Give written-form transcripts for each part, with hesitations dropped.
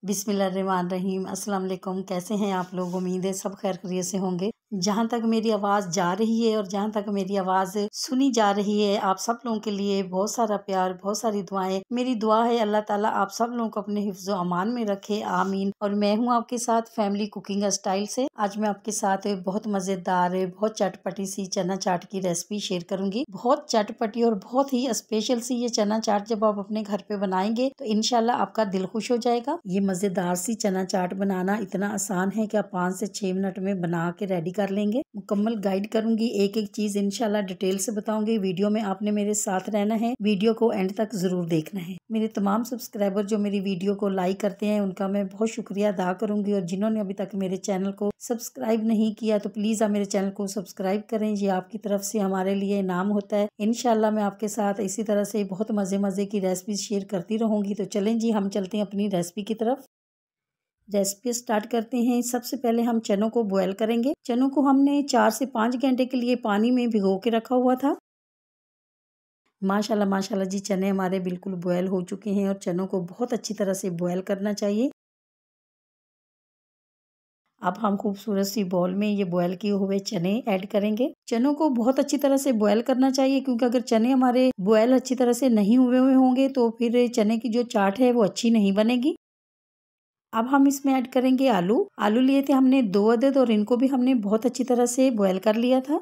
बिस्मिल्लाहिर्रहमानिर्रहीम। अस्सलाम वालेकुम। कैसे हैं आप लोग? उम्मीद है सब खैर खैरियत से होंगे। जहाँ तक मेरी आवाज़ जा रही है और जहाँ तक मेरी आवाज़ सुनी जा रही है, आप सब लोगों के लिए बहुत सारा प्यार, बहुत सारी दुआएं। मेरी दुआ है अल्लाह ताला आप सब लोगों को अपने हिफ्ज़ अमान में रखे, आमीन। और मैं हूँ आपके साथ फैमिली कुकिंग स्टाइल से। आज मैं आपके साथ बहुत मज़ेदार, बहुत चटपटी सी चना चाट की रेसिपी शेयर करूंगी। बहुत चटपटी और बहुत ही स्पेशल सी ये चना चाट जब आप अपने घर पे बनाएंगे तो इंशाल्लाह आपका दिल खुश हो जाएगा। ये मज़ेदार सी चना चाट बनाना इतना आसान है कि आप 5 से 6 मिनट में बना के रेडी कर लेंगे। मुकम्मल गाइड करूंगी, एक एक चीज इंशाल्लाह डिटेल से बताऊंगी। वीडियो में आपने मेरे साथ रहना है, वीडियो को एंड तक जरूर देखना है। मेरे तमाम सब्सक्राइबर जो मेरी वीडियो को लाइक करते हैं उनका मैं बहुत शुक्रिया अदा करूंगी, और जिन्होंने अभी तक मेरे चैनल को सब्सक्राइब नहीं किया तो प्लीज आप मेरे चैनल को सब्सक्राइब करें। ये आपकी तरफ से हमारे लिए इनाम होता है। इंशाल्लाह मैं आपके साथ इसी तरह से बहुत मजे मजे की रेसिपी शेयर करती रहूंगी। तो चलें जी, हम चलते हैं अपनी रेसिपी की तरफ। रेसिपी स्टार्ट करते हैं। सबसे पहले हम चनों को बॉयल करेंगे। चनों को हमने 4 से 5 घंटे के लिए पानी में भिगो के रखा हुआ था। माशाल्लाह माशाल्लाह जी, चने हमारे बिल्कुल बॉयल हो चुके हैं, और चनों को बहुत अच्छी तरह से बॉयल करना चाहिए। अब हम खूबसूरत सी बॉल में ये बॉयल किए हुए चने ऐड करेंगे। चनों को बहुत अच्छी तरह से बॉयल करना चाहिए, क्योंकि अगर चने हमारे बॉयल अच्छी तरह से नहीं हुए होंगे तो फिर चने की जो चाट है वो अच्छी नहीं बनेगी। अब हम इसमें ऐड करेंगे आलू। आलू लिए थे हमने 2 अदद, और इनको भी हमने बहुत अच्छी तरह से बॉयल कर लिया था।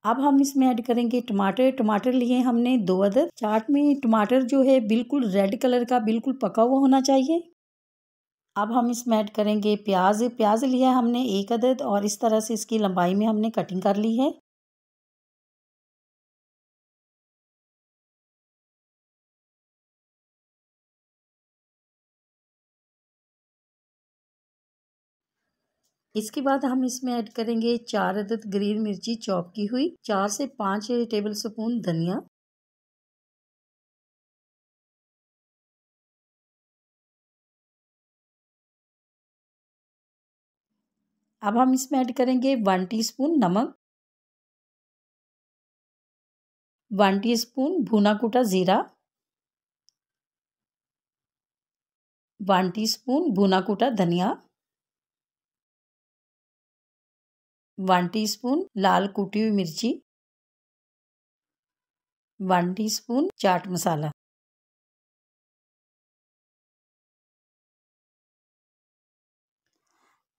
अब हम इसमें ऐड करेंगे टमाटर। टमाटर लिए हमने 2 अदद। चाट में टमाटर जो है बिल्कुल रेड कलर का, बिल्कुल पका हुआ होना चाहिए। अब हम इसमें ऐड करेंगे प्याज। प्याज लिया हमने 1 अदद, और इस तरह से इसकी लंबाई में हमने कटिंग कर ली है। इसके बाद हम इसमें ऐड करेंगे 4 अदद ग्रीन मिर्ची चॉप की हुई, 4 से 5 टेबल स्पून धनिया। अब हम इसमें ऐड करेंगे 1 टीस्पून नमक, 1 टीस्पून भुना कुटा जीरा, 1 टीस्पून भुना कुटा धनिया, 1 टीस्पून लाल कुटी हुई मिर्ची, 1 टीस्पून चाट मसाला।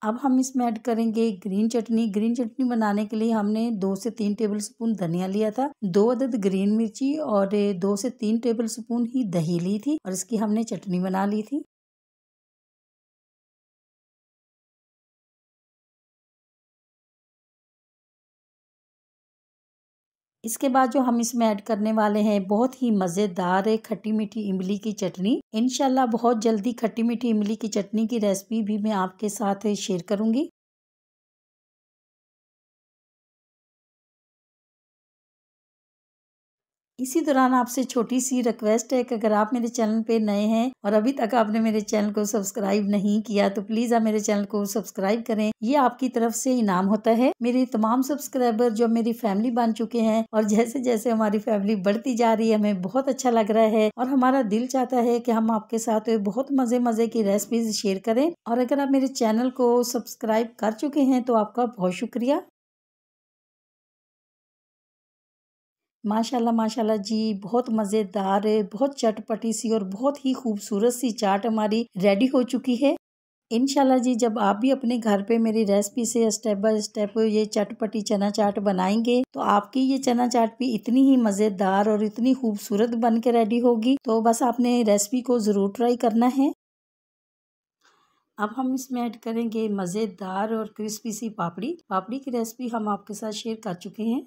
अब हम इसमें ऐड करेंगे ग्रीन चटनी। ग्रीन चटनी बनाने के लिए हमने 2 से 3 टेबल स्पून धनिया लिया था, 2 अदद ग्रीन मिर्ची और 2 से 3 टेबल स्पून ही दही ली थी, और इसकी हमने चटनी बना ली थी। इसके बाद जो हम इसमें ऐड करने वाले हैं बहुत ही मज़ेदार है खट्टी मीठी इमली की चटनी। इंशाल्लाह बहुत जल्दी खट्टी मीठी इमली की चटनी की रेसिपी भी मैं आपके साथ शेयर करूंगी। इसी दौरान आपसे छोटी सी रिक्वेस्ट है कि अगर आप मेरे चैनल पे नए हैं और अभी तक आपने मेरे चैनल को सब्सक्राइब नहीं किया तो प्लीज आप मेरे चैनल को सब्सक्राइब करें। ये आपकी तरफ से इनाम होता है। मेरे तमाम सब्सक्राइबर जो मेरी फैमिली बन चुके हैं, और जैसे जैसे हमारी फैमिली बढ़ती जा रही है हमें बहुत अच्छा लग रहा है, और हमारा दिल चाहता है कि हम आपके साथ बहुत मजे मजे की रेसिपीज शेयर करें। और अगर आप मेरे चैनल को सब्सक्राइब कर चुके हैं तो आपका बहुत शुक्रिया। माशाल्लाह माशाल्लाह जी, बहुत मज़ेदार है, बहुत चटपटी सी और बहुत ही खूबसूरत सी चाट हमारी रेडी हो चुकी है। इंशाल्लाह जी, जब आप भी अपने घर पे मेरी रेसिपी से स्टेप बाय स्टेप ये चटपटी चना चाट बनाएंगे तो आपकी ये चना चाट भी इतनी ही मज़ेदार और इतनी खूबसूरत बन के रेडी होगी। तो बस आपने रेसिपी को ज़रूर ट्राई करना है। अब हम इसमें ऐड करेंगे मज़ेदार और क्रिस्पी सी पापड़ी। पापड़ी की रेसिपी हम आपके साथ शेयर कर चुके हैं।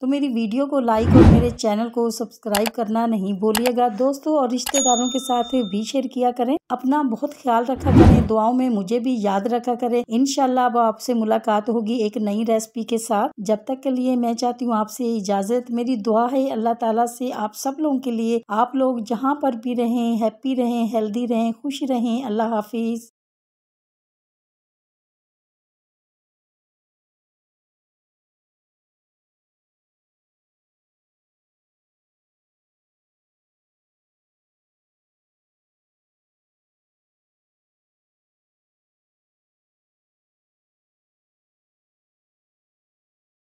तो मेरी वीडियो को लाइक और मेरे चैनल को सब्सक्राइब करना नहीं भूलिएगा दोस्तों, और रिश्तेदारों के साथ भी शेयर किया करें। अपना बहुत ख्याल रखा करें, दुआओं में मुझे भी याद रखा करें। इंशाल्लाह अब आपसे मुलाकात होगी एक नई रेसिपी के साथ। जब तक के लिए मैं चाहती हूँ आपसे इजाजत। मेरी दुआ है अल्लाह ताला से आप सब लोगों के लिए, आप लोग जहाँ पर भी रहें हैप्पी रहें, हेल्दी रहें, खुश रहें। अल्लाह हाफिज।